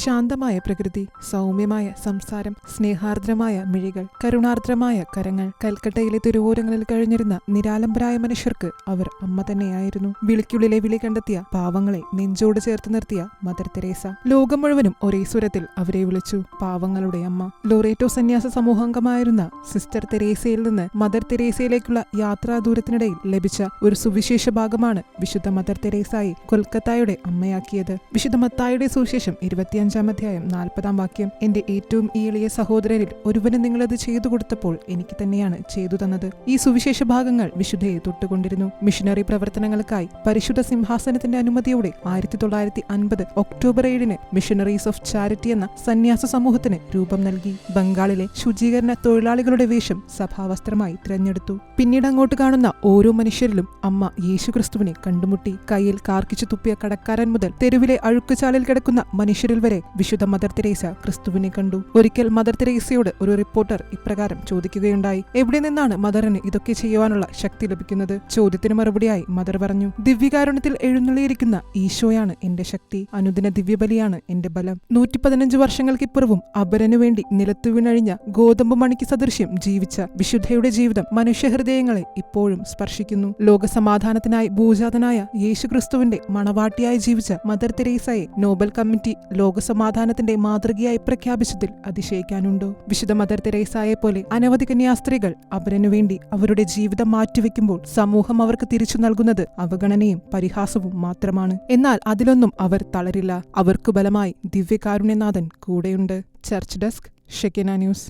ശാന്തമായ പ്രകൃതി, സൗമ്യമായ സംസാരം, സ്നേഹാർദ്രമായ മിഴികൾ, കരുണാർദ്രമായ കരങ്ങൾ. കൽക്കട്ടയിലെ തെരുവോരങ്ങളിൽ കഴിഞ്ഞിരുന്ന നിരാലംബരായ മനുഷ്യർക്ക് അവർ അമ്മ തന്നെയായിരുന്നു. വിളിക്കുള്ളിലെ വിളി കണ്ടെത്തിയ പാവങ്ങളെ നെഞ്ചോട് ചേർത്ത് നിർത്തിയ മദർ തെരേസ. ലോകം മുഴുവനും ഒരേ സ്വരത്തിൽ അവരെ വിളിച്ചു പാവങ്ങളുടെ അമ്മ. ലോറേറ്റോ സന്യാസ സമൂഹാംഗമായിരുന്ന സിസ്റ്റർ തെരേസയിൽ നിന്ന് മദർ തെരേസയിലേക്കുള്ള യാത്രാ ദൂരത്തിനിടയിൽ ലഭിച്ച ഒരു സുവിശേഷ ഭാഗമാണ് വിശുദ്ധ മദർ തെരേസായെ കൊൽക്കത്തായുടെ അമ്മയാക്കിയത്. വിശുദ്ധ മത്തായിയുടെ സുവിശേഷം 25-ാം അധ്യായം 40-ാം വാക്യം. എന്റെ ഏറ്റവും എളിയ സഹോദരരിൽ ഒരുവന് നിങ്ങളത് ചെയ്തു കൊടുത്തപ്പോൾ എനിക്ക് തന്നെയാണ് ചെയ്തു തന്നത്. ഈ സുവിശേഷ ഭാഗങ്ങൾ വിശുദ്ധയെ തൊട്ടുകൊണ്ടിരുന്നു. മിഷനറി പ്രവർത്തനങ്ങൾക്കായി പരിശുദ്ധ സിംഹാസനത്തിന്റെ അനുമതിയോടെ 1950 ഒക്ടോബർ 7-ന് മിഷനറീസ് ഓഫ് ചാരിറ്റി എന്ന സന്യാസ സമൂഹത്തിന് രൂപം നൽകി. ബംഗാളിലെ ശുചീകരണ തൊഴിലാളികളുടെ വേഷം സഭാവസ്ത്രമായി തിരഞ്ഞെടുത്തു. പിന്നീട് അങ്ങോട്ട് കാണുന്ന ഓരോ മനുഷ്യരിലും അമ്മ യേശുക്രിസ്തുവിനെ കണ്ടുമുട്ടി. കയ്യിൽ കാർക്കിച്ചു തുപ്പിയ കടക്കാരൻ മുതൽ തെരുവിലെ അഴുക്കുചാലിൽ കിടക്കുന്ന മനുഷ്യരിൽ വരെ വിശുദ്ധ മദർ തെരേസ ക്രിസ്തുവിനെ കണ്ടു. ഒരിക്കൽ മദർ തെരേസയോട് ഒരു റിപ്പോർട്ടർ ഇപ്രകാരം ചോദിക്കുകയുണ്ടായി: എവിടെ നിന്നാണ് മദറിന് ഇതൊക്കെ ചെയ്യുവാനുള്ള ശക്തി ലഭിക്കുന്നത്? ചോദ്യത്തിന് മറുപടിയായി മദർ പറഞ്ഞു: ദിവ്യകാരുണ്യത്തിൽ എഴുന്നള്ളിയിരിക്കുന്ന ഈശോയാണ് എന്റെ ശക്തി. അനുദിന ദിവ്യബലിയാണ് എന്റെ ബലം. 115 വർഷങ്ങൾക്കിപ്പുറവും അപരനു വേണ്ടി നിലത്തു വീണഴിഞ്ഞ ഗോതമ്പ് മണിക്ക് സദൃശ്യം ജീവിച്ച വിശുദ്ധയുടെ ജീവിതം മനുഷ്യഹൃദയങ്ങളെ ഇപ്പോഴും സ്പർശിക്കുന്നു. ലോകസമാധാനത്തിനായി ഭൂജാതനായ യേശുക്രിസ്തുവിന്റെ മണവാട്ടിയായി ജീവിച്ച മദർ തെരേസയെ നോബൽ കമ്മിറ്റി ലോകസമാധാനത്തിന്റെ മാതൃകയായി പ്രഖ്യാപിച്ചതിൽ അതിശയിക്കാനുണ്ടോ? വിശുദ്ധ മദർ തെരേസയെ പോലെ അനവധി കന്യാസ്ത്രീകൾ അവരനു വേണ്ടി അവരുടെ ജീവിതം മാറ്റിവെക്കുമ്പോൾ സമൂഹം അവർക്ക് തിരിച്ചു നൽകുന്നത് അവഗണനയും പരിഹാസവും മാത്രമാണ്. എന്നാൽ അതിലൊന്നും അവർ തളരില്ല. അവർക്ക് ബലമായി ദിവ്യകാരുണ്യനാഥൻ കൂടെയുണ്ട്. Church desk, Shekinah news.